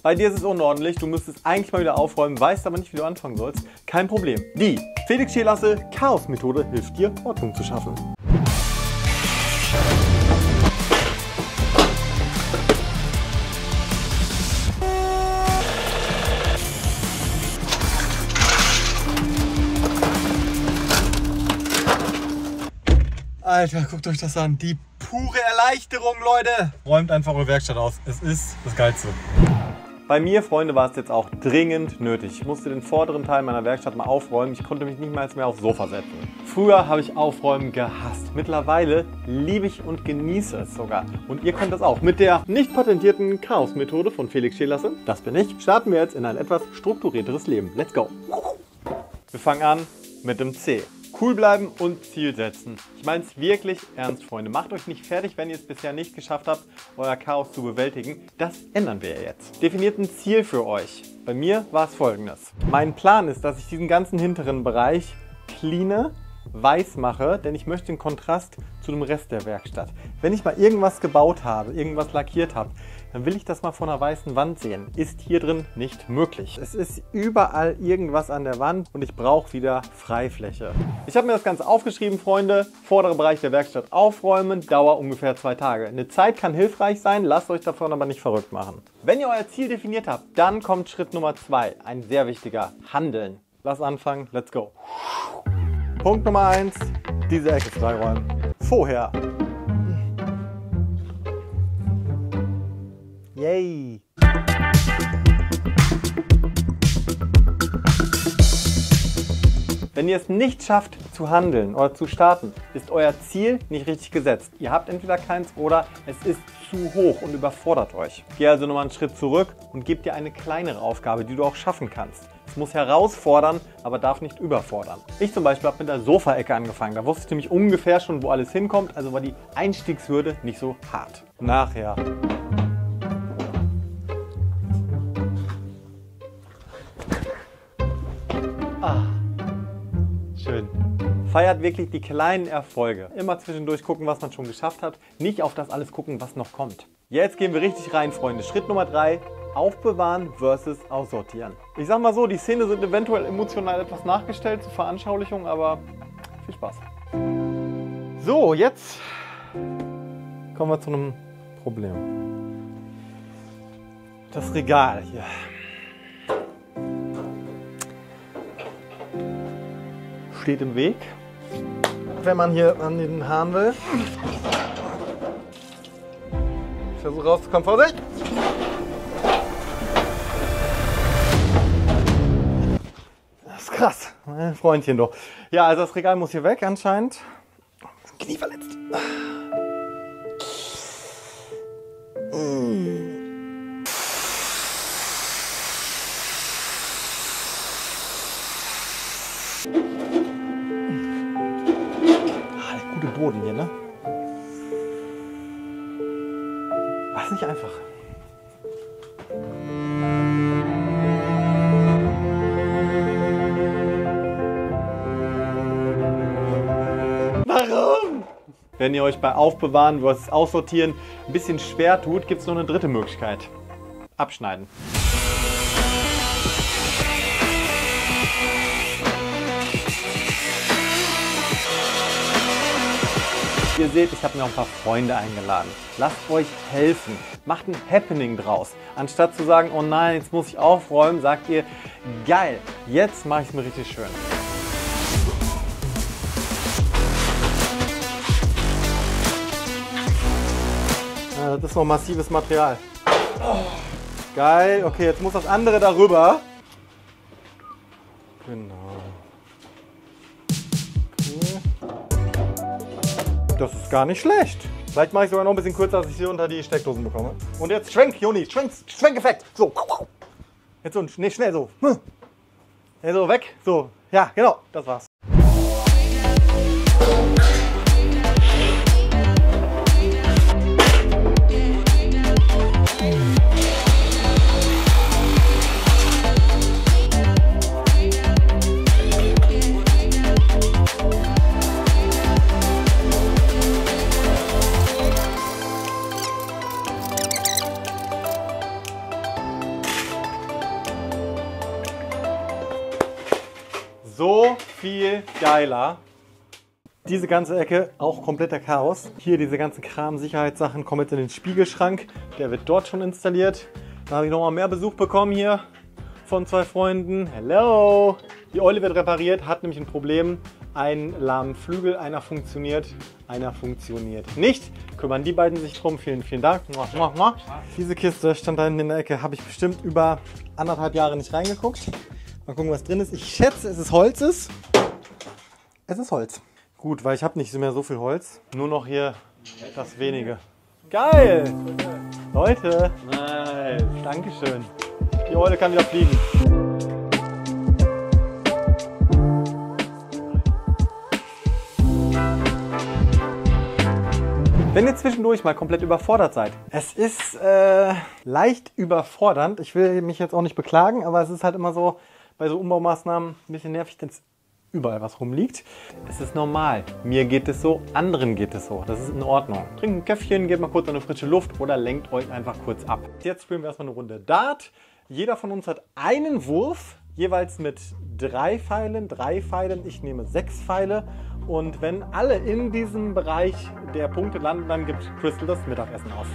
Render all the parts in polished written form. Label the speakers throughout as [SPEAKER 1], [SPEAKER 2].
[SPEAKER 1] Bei dir ist es unordentlich, du müsstest eigentlich mal wieder aufräumen, weißt aber nicht, wie du anfangen sollst. Kein Problem. Die Felix Scheelasse Chaos-Methode hilft dir, Ordnung zu schaffen. Alter, guckt euch das an. Die pure Erleichterung, Leute. Räumt einfach eure Werkstatt aus. Es ist das Geilste. Bei mir, Freunde, war es jetzt auch dringend nötig. Ich musste den vorderen Teil meiner Werkstatt mal aufräumen. Ich konnte mich nicht mal mehr aufs Sofa setzen. Früher habe ich Aufräumen gehasst. Mittlerweile liebe ich und genieße es sogar. Und ihr könnt das auch. Mit der nicht patentierten Chaos-Methode von Felix Scheelasse, das bin ich, starten wir jetzt in ein etwas strukturierteres Leben. Let's go. Wir fangen an mit dem C. Cool bleiben und Ziel setzen. Ich meine es wirklich ernst, Freunde. Macht euch nicht fertig, wenn ihr es bisher nicht geschafft habt, euer Chaos zu bewältigen. Das ändern wir jetzt. Definiert ein Ziel für euch. Bei mir war es folgendes. Mein Plan ist, dass ich diesen ganzen hinteren Bereich cleane, weiß mache, denn ich möchte den Kontrast zu dem Rest der Werkstatt. Wenn ich mal irgendwas gebaut habe, irgendwas lackiert habe, dann will ich das mal von einer weißen Wand sehen. Ist hier drin nicht möglich. Es ist überall irgendwas an der Wand und ich brauche wieder Freifläche. Ich habe mir das Ganze aufgeschrieben, Freunde. Vordere Bereich der Werkstatt aufräumen, Dauer ungefähr 2 Tage. Eine Zeit kann hilfreich sein, lasst euch davon aber nicht verrückt machen. Wenn ihr euer Ziel definiert habt, dann kommt Schritt Nummer 2, ein sehr wichtiger, Handeln. Lass anfangen, let's go. Punkt Nummer 1, diese Ecke freiräumen. Vorher. Yay! Wenn ihr es nicht schafft zu handeln oder zu starten, ist euer Ziel nicht richtig gesetzt. Ihr habt entweder keins oder es ist zu hoch und überfordert euch. Geh also nochmal einen Schritt zurück und gib dir eine kleinere Aufgabe, die du auch schaffen kannst. Es muss herausfordern, aber darf nicht überfordern. Ich zum Beispiel habe mit der Sofaecke angefangen. Da wusste ich nämlich ungefähr schon, wo alles hinkommt, also war die Einstiegshürde nicht so hart. Nachher. Schön. Feiert wirklich die kleinen Erfolge. Immer zwischendurch gucken, was man schon geschafft hat. Nicht auf das alles gucken, was noch kommt. Jetzt gehen wir richtig rein, Freunde. Schritt Nummer 3. Aufbewahren versus aussortieren. Ich sag mal so, die Szene sind eventuell emotional etwas nachgestellt zur Veranschaulichung, aber viel Spaß. So, jetzt kommen wir zu einem Problem. Das Regal hier. Steht im Weg, wenn man hier an den Hahn will. Ich versuche rauszukommen, Vorsicht! Das ist krass, mein Freundchen doch. Ja, also das Regal muss hier weg anscheinend. Knie verletzt. Boden hier, ne? War es nicht einfach. Warum? Wenn ihr euch bei Aufbewahren versus Aussortieren ein bisschen schwer tut, gibt es noch eine dritte Möglichkeit. Abschneiden. Ihr seht, ich habe mir auch ein paar Freunde eingeladen. Lasst euch helfen. Macht ein Happening draus. Anstatt zu sagen, oh nein, jetzt muss ich aufräumen, sagt ihr, geil, jetzt mache ich es mir richtig schön. Ja, das ist noch massives Material. Oh, geil, okay, jetzt muss das andere darüber. Genau. Das ist gar nicht schlecht. Vielleicht mache ich sogar noch ein bisschen kürzer, als ich sie unter die Steckdosen bekomme. Und jetzt Schwenk, Joni, Schwenkeffekt. So. Jetzt so, schnell so. Ja, so, weg. So. Ja, genau, das war's. so viel geiler. Diese ganze Ecke, auch kompletter Chaos. Hier diese ganzen Kram, Sicherheitssachen kommen jetzt in den Spiegelschrank. Der wird dort schon installiert. Da habe ich nochmal mehr Besuch bekommen hier von 2 Freunden. Hello! Die Eule wird repariert, hat nämlich ein Problem. Ein lahmen Flügel, einer funktioniert nicht. Kümmern die beiden sich drum. Vielen, vielen Dank. Diese Kiste stand da hinten in der Ecke, habe ich bestimmt über 1,5 Jahre nicht reingeguckt. Mal gucken, was drin ist. Ich schätze, es ist Holz. Es ist Holz. Gut, weil ich habe nicht mehr so viel Holz. Nur noch hier das wenige. Geil! Leute! Nice! Dankeschön. Die Eule kann wieder fliegen. Wenn ihr zwischendurch mal komplett überfordert seid. Es ist leicht überfordernd. Ich will mich jetzt auch nicht beklagen, aber es ist halt immer so bei so Umbaumaßnahmen ein bisschen nervig, denn überall was rumliegt. Es ist normal. Mir geht es so, anderen geht es so. Das ist in Ordnung. Trinkt ein Käffchen, geht mal kurz an eine frische Luft oder lenkt euch einfach kurz ab. Jetzt spielen wir erstmal eine Runde Dart. Jeder von uns hat einen Wurf, jeweils mit 3 Pfeilen. Ich nehme 6 Pfeile. Und wenn alle in diesem Bereich der Punkte landen, dann gibt Crystal das Mittagessen aus.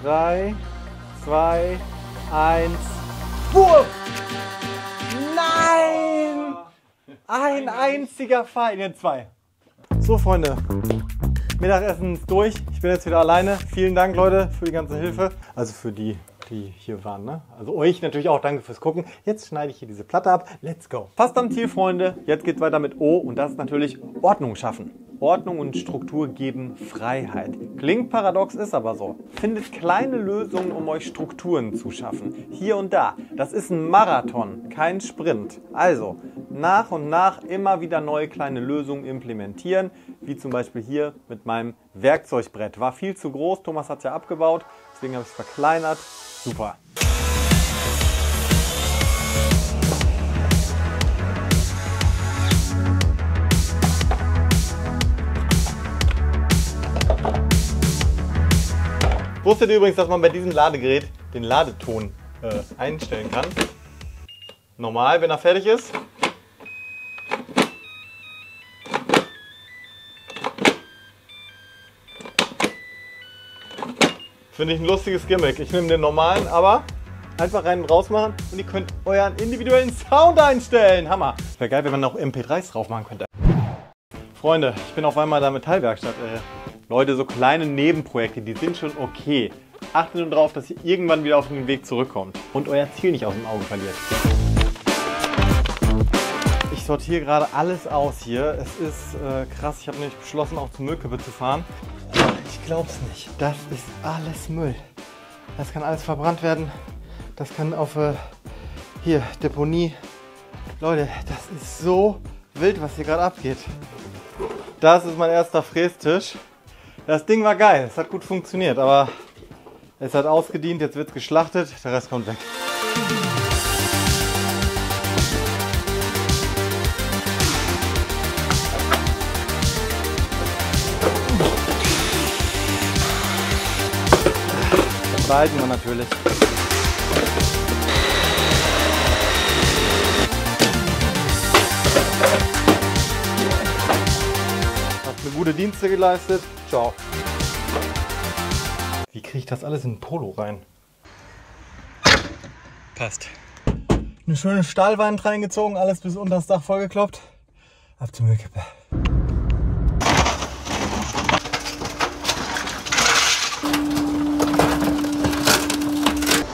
[SPEAKER 1] 3, 2, 1, Wurf! Nein! Ein einziger Pfeil, ne, 2. So, Freunde, Mittagessen ist durch. Ich bin jetzt wieder alleine. Vielen Dank, Leute, für die ganze Hilfe. Also für die, die hier waren, ne? Also euch natürlich auch danke fürs Gucken. Jetzt schneide ich hier diese Platte ab. Let's go. Fast am Ziel, Freunde. Jetzt geht's weiter mit O und das ist natürlich Ordnung schaffen. Ordnung und Struktur geben Freiheit. Klingt paradox, ist aber so. Findet kleine Lösungen, um euch Strukturen zu schaffen. Hier und da. Das ist ein Marathon, kein Sprint. Also nach und nach immer wieder neue kleine Lösungen implementieren. Wie zum Beispiel hier mit meinem Werkzeugbrett. War viel zu groß, Thomas hat es ja abgebaut. Deswegen habe ich es verkleinert. Super. Wusstet ihr übrigens, dass man bei diesem Ladegerät den Ladeton einstellen kann? Normal, wenn er fertig ist. Finde ich ein lustiges Gimmick. Ich nehme den normalen, aber einfach rein und raus machen und ihr könnt euren individuellen Sound einstellen. Hammer. Wäre geil, wenn man noch MP3s drauf machen könnte. Freunde, ich bin auf einmal da in der Metallwerkstatt. Leute, so kleine Nebenprojekte, die sind schon okay. Achtet nur darauf, dass ihr irgendwann wieder auf den Weg zurückkommt und euer Ziel nicht aus dem Auge verliert. Ich sortiere gerade alles aus hier. Es ist krass, ich habe nämlich beschlossen, auch zur Müllkippe zu fahren. Ich glaub's nicht. Das ist alles Müll. Das kann alles verbrannt werden. Das kann auf hier Deponie. Leute, das ist so wild, was hier gerade abgeht. Das ist mein erster Frästisch. Das Ding war geil, es hat gut funktioniert, aber es hat ausgedient, jetzt wird es geschlachtet, der Rest kommt weg. Das behalten wir natürlich. Hast mir gute Dienste geleistet. Ciao. Wie kriege ich das alles in ein Polo rein? Passt. Eine schöne Stahlwand reingezogen, alles bis unter das Dach vollgekloppt. Ab zur Müllkippe.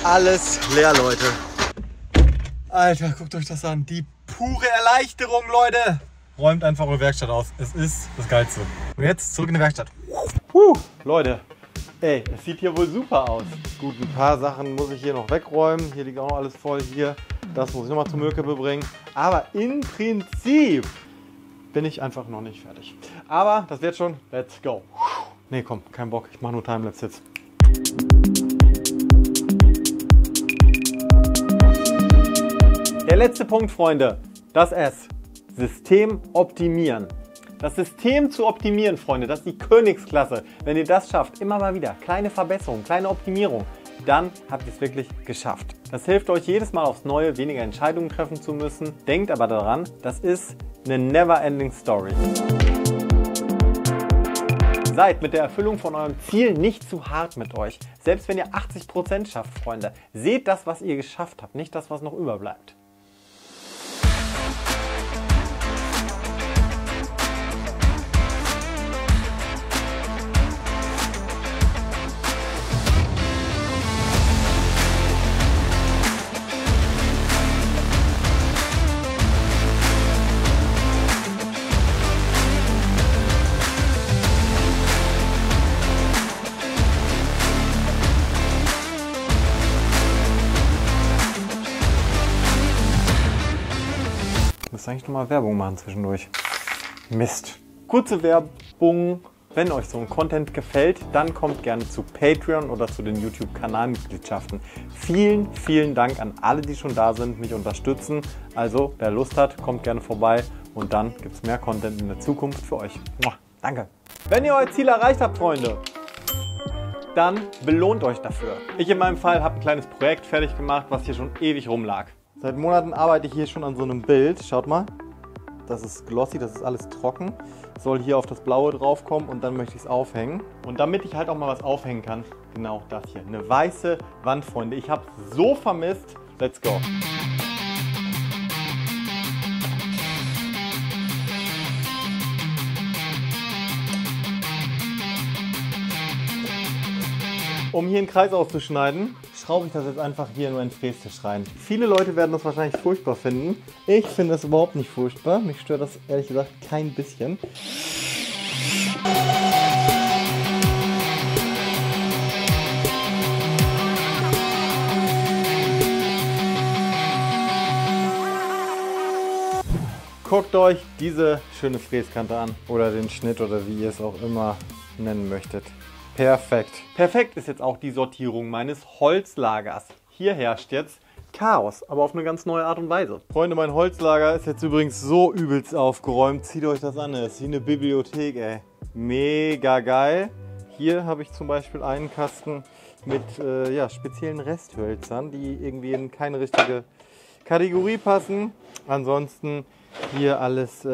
[SPEAKER 1] Alles leer, Leute. Alter, guckt euch das an. Die pure Erleichterung, Leute. Räumt einfach eure Werkstatt aus. Es ist das Geilste. Und jetzt zurück in die Werkstatt. Leute, ey, es sieht hier wohl super aus. Gut, ein paar Sachen muss ich hier noch wegräumen. Hier liegt auch noch alles voll. Hier, das muss ich nochmal zur Müllkippe bringen. Aber im Prinzip bin ich einfach noch nicht fertig. Aber das wird schon. Let's go. Nee, komm, kein Bock. Ich mache nur Timelapse jetzt. Der letzte Punkt, Freunde. Das S. System optimieren. Das System zu optimieren, Freunde, das ist die Königsklasse. Wenn ihr das schafft, immer mal wieder, kleine Verbesserungen, kleine Optimierung, dann habt ihr es wirklich geschafft. Das hilft euch jedes Mal aufs Neue, weniger Entscheidungen treffen zu müssen. Denkt aber daran, das ist eine never-ending Story. Seid mit der Erfüllung von eurem Ziel nicht zu hart mit euch. Selbst wenn ihr 80% schafft, Freunde. Seht das, was ihr geschafft habt, nicht das, was noch überbleibt. Ich muss eigentlich nochmal Werbung machen zwischendurch. Mist. Kurze Werbung. Wenn euch so ein Content gefällt, dann kommt gerne zu Patreon oder zu den YouTube-Kanalmitgliedschaften. Vielen, vielen Dank an alle, die schon da sind, mich unterstützen. Also, wer Lust hat, kommt gerne vorbei und dann gibt es mehr Content in der Zukunft für euch. Danke. Wenn ihr euer Ziel erreicht habt, Freunde, dann belohnt euch dafür. Ich in meinem Fall habe ein kleines Projekt fertig gemacht, was hier schon ewig rumlag. Seit Monaten arbeite ich hier schon an so einem Bild. Schaut mal, das ist glossy, das ist alles trocken. Soll hier auf das Blaue drauf kommen und dann möchte ich es aufhängen. Und damit ich halt auch mal was aufhängen kann, genau das hier. Eine weiße Wand, Freunde. Ich habe es so vermisst. Let's go. Um hier einen Kreis auszuschneiden, schraube ich das jetzt einfach hier nur in den Frästisch rein. Viele Leute werden das wahrscheinlich furchtbar finden. Ich finde das überhaupt nicht furchtbar. Mich stört das ehrlich gesagt kein bisschen. Guckt euch diese schöne Fräskante an oder den Schnitt oder wie ihr es auch immer nennen möchtet. Perfekt. Perfekt ist jetzt auch die Sortierung meines Holzlagers. Hier herrscht jetzt Chaos, aber auf eine ganz neue Art und Weise. Freunde, mein Holzlager ist jetzt übrigens so übelst aufgeräumt. Zieht euch das an, das ist wie eine Bibliothek, ey. Mega geil. Hier habe ich zum Beispiel einen Kasten mit speziellen Resthölzern, die irgendwie in keine richtige Kategorie passen. Ansonsten hier alles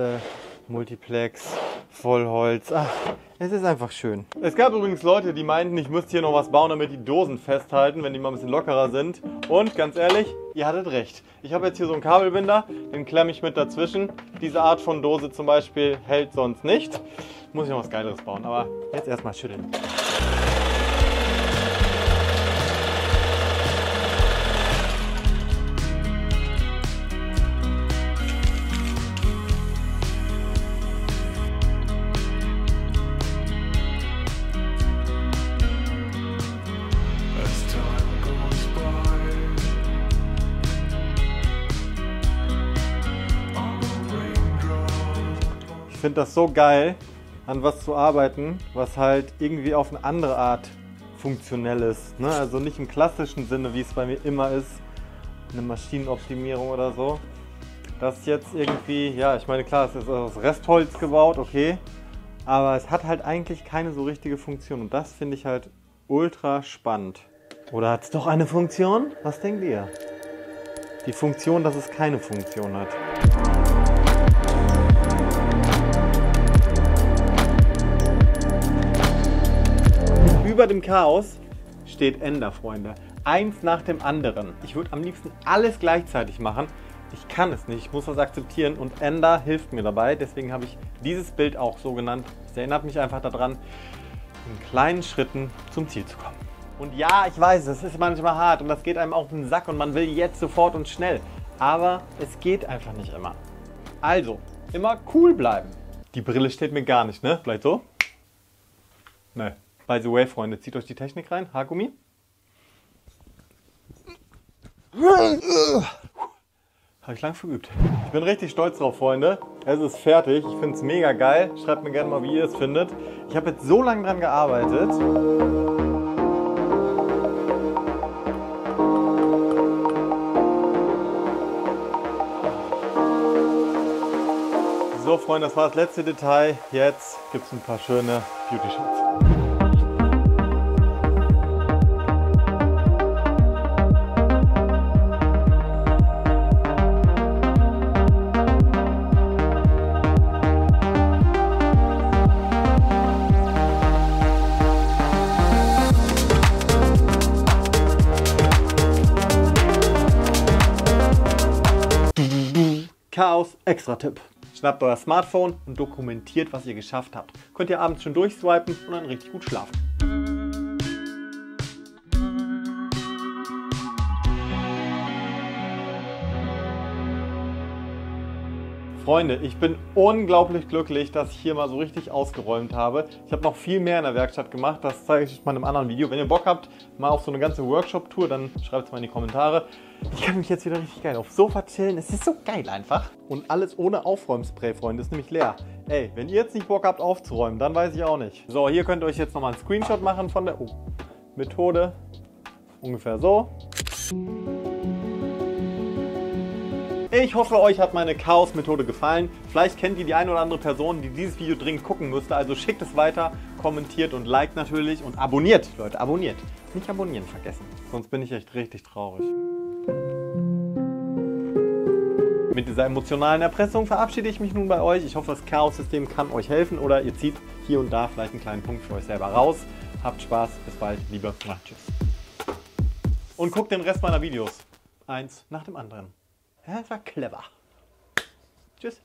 [SPEAKER 1] Multiplex, Vollholz. Ach, es ist einfach schön. Es gab übrigens Leute, die meinten, ich müsste hier noch was bauen, damit die Dosen festhalten, wenn die mal ein bisschen lockerer sind. Und ganz ehrlich, ihr hattet recht. Ich habe jetzt hier so einen Kabelbinder, den klemme ich mit dazwischen. Diese Art von Dose zum Beispiel hält sonst nicht. Muss ich noch was Geileres bauen, aber jetzt erstmal schütteln. Ich finde das so geil, an was zu arbeiten, was halt irgendwie auf eine andere Art funktionell ist. Ne? Also nicht im klassischen Sinne, wie es bei mir immer ist, eine Maschinenoptimierung oder so. Das ist jetzt irgendwie, ja, ich meine, klar, es ist aus Restholz gebaut, okay, aber es hat halt eigentlich keine so richtige Funktion und das finde ich halt ultra spannend. Oder hat es doch eine Funktion? Was denkt ihr? Die Funktion, dass es keine Funktion hat. Über dem Chaos steht Ender, Freunde. Eins nach dem anderen. Ich würde am liebsten alles gleichzeitig machen. Ich kann es nicht, ich muss das akzeptieren und Ender hilft mir dabei. Deswegen habe ich dieses Bild auch so genannt. Es erinnert mich einfach daran, in kleinen Schritten zum Ziel zu kommen. Und ja, ich weiß, es ist manchmal hart und das geht einem auf den Sack und man will jetzt sofort und schnell. Aber es geht einfach nicht immer. Also, immer cool bleiben. Die Brille steht mir gar nicht, ne? Vielleicht so? Ne. By the way, Freunde, zieht euch die Technik rein. Haargummi. Habe ich lang verübt. Ich bin richtig stolz drauf, Freunde. Es ist fertig. Ich finde es mega geil. Schreibt mir gerne mal, wie ihr es findet. Ich habe jetzt so lange dran gearbeitet. So, Freunde, das war das letzte Detail. Jetzt gibt es ein paar schöne Beauty-Shots. Chaos Extra-Tipp. Schnappt euer Smartphone und dokumentiert, was ihr geschafft habt. Könnt ihr abends schon durchswipen und dann richtig gut schlafen. Freunde, ich bin unglaublich glücklich, dass ich hier mal so richtig ausgeräumt habe. Ich habe noch viel mehr in der Werkstatt gemacht, das zeige ich euch mal in einem anderen Video. Wenn ihr Bock habt, mal auf so eine ganze Workshop-Tour, dann schreibt es mal in die Kommentare. Ich kann mich jetzt wieder richtig geil aufs Sofa chillen, es ist so geil einfach. Und alles ohne Aufräumspray, Freunde, ist nämlich leer. Ey, wenn ihr jetzt nicht Bock habt aufzuräumen, dann weiß ich auch nicht. So, hier könnt ihr euch jetzt nochmal einen Screenshot machen von der Methode. Ungefähr so. Ich hoffe, euch hat meine Chaos-Methode gefallen. Vielleicht kennt ihr die eine oder andere Person, die dieses Video dringend gucken müsste. Also schickt es weiter, kommentiert und liked natürlich und abonniert. Leute, abonniert. Nicht abonnieren vergessen, sonst bin ich echt richtig traurig. Mit dieser emotionalen Erpressung verabschiede ich mich nun bei euch. Ich hoffe, das Chaos-System kann euch helfen oder ihr zieht hier und da vielleicht einen kleinen Punkt für euch selber raus. Habt Spaß, bis bald, Liebe, tschüss. Und guckt den Rest meiner Videos. Eins nach dem anderen. Ja, das war clever. Tschüss.